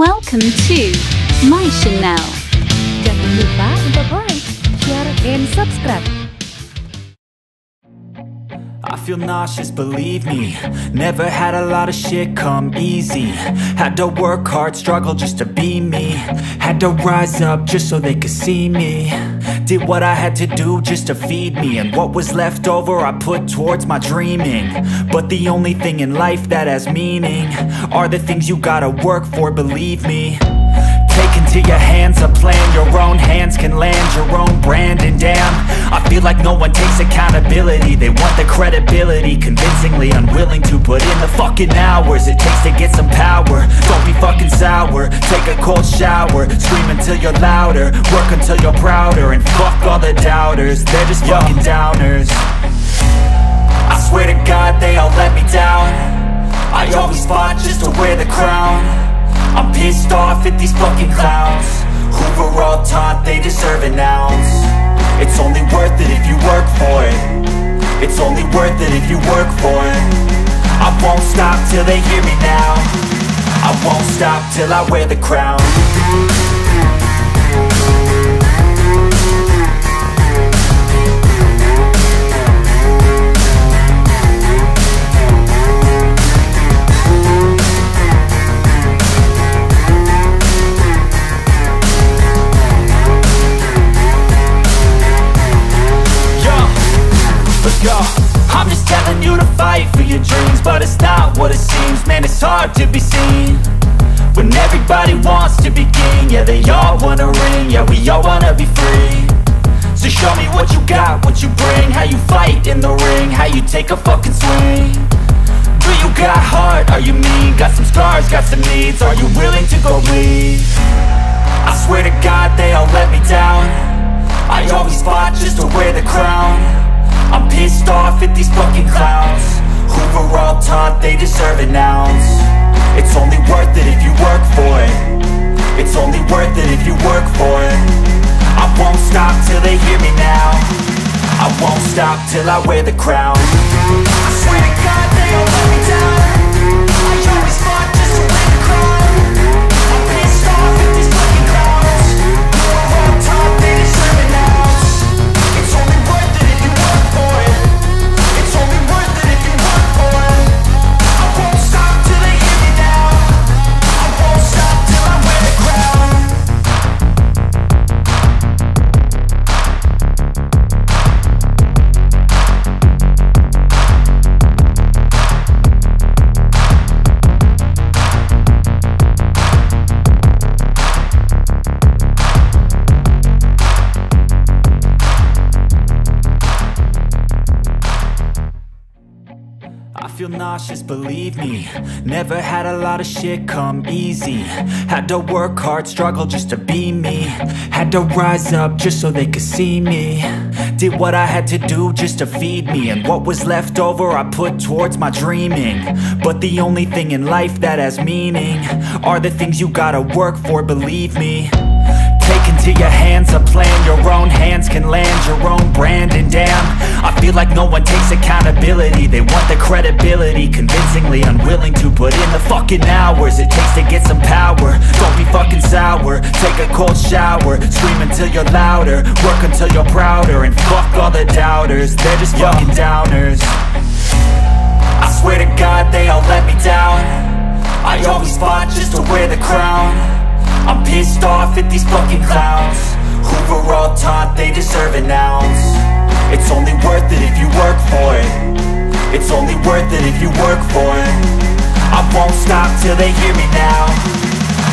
Welcome to my channel. Jangan lupa untuk like, share, and subscribe. I feel nauseous, believe me. Never had a lot of shit come easy. Had to work hard, struggle just to be me. Had to rise up just so they could see me. Did what I had to do just to feed me. And what was left over I put towards my dreaming. But the only thing in life that has meaning are the things you gotta work for, believe me. Take into your hands a plan, your own hands can land your own brand. And damn, I feel like no one takes accountability. They want the credibility, convincingly unwilling to put in the fucking hours it takes to get some power. Don't be fucking sour, take a cold shower. Scream until you're louder, work until you're prouder. And fuck all the doubters, they're just fucking downers. I swear to God they all let me down. I always fought just to wear the crown. I'm pissed off at these fucking clowns who were all taught they deserve an ounce. It's only worth it if you work for it. It's only worth it if you work for it. I won't stop till they hear me now. I won't stop till I wear the crown. I'm just telling you to fight for your dreams, but it's not what it seems. Man, it's hard to be seen when everybody wants to be king. Yeah, they all wanna ring, yeah, we all wanna be free. So show me what you got, what you bring, how you fight in the ring, how you take a fucking swing. Do you got heart, are you mean? Got some scars, got some needs, are you willing to go bleed? I swear to God they all let me down. I always fought just to wear the crown. I'm pissed off at these fucking clowns who were all taught they deserve an ounce. It's only worth it if you work for it. It's only worth it if you work for it. I won't stop till they hear me now. I won't stop till I wear the crown. I swear to God they all let me down. I always fought just to wear the crown. I'm pissed off at these fucking clowns who were all taught they deserve an ounce. It's only worth it if you work for it. It's only worth it if you work for it. I won't stop till they hear me now. I won't stop till I wear the crown. I feel nauseous, believe me. Never had a lot of shit come easy. Had to work hard, struggle just to be me. Had to rise up just so they could see me. Did what I had to do just to feed me. And what was left over I put towards my dreaming. But the only thing in life that has meaning are the things you gotta work for, believe me. Take into your hands a plan, your own hands can land your own brand. And damn, I feel like no one takes accountability. They want the credibility, convincingly unwilling to put in the fucking hours it takes to get some power. Don't be fucking sour, take a cold shower. Scream until you're louder, work until you're prouder. And fuck all the doubters, they're just fucking downers. I swear to God they all let me down. I always fought just to wear the crown. I'm pissed off at these fucking clowns who were all taught they deserve an ounce. It's only worth it if you work for it. It's only worth it if you work for it. I won't stop till they hear me now.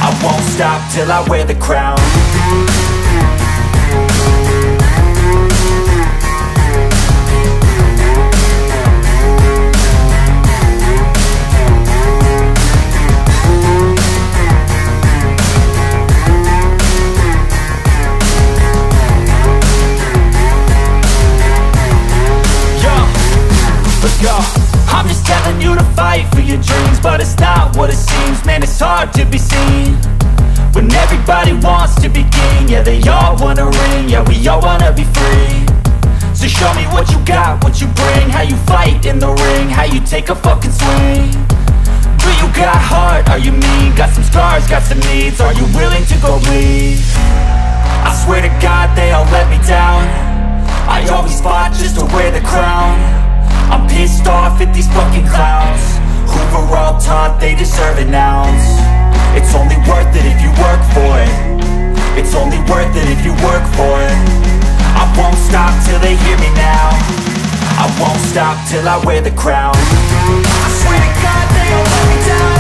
I won't stop till I wear the crown. I'm just telling you to fight for your dreams, but it's not what it seems. Man, it's hard to be seen when everybody wants to be king. Yeah, they all wanna ring, yeah, we all wanna be free. So show me what you got, what you bring, how you fight in the ring, how you take a fucking swing. Do you got heart? Are you mean? Got some scars, got some needs. Are you willing to go bleed? I swear to God they all let me down. I always fought just to wear the crown. I'm pissed off at these fucking clowns who were all taught they deserve an ounce. It's only worth it if you work for it. It's only worth it if you work for it. I won't stop till they hear me now. I won't stop till I wear the crown. I swear to God they all let me down.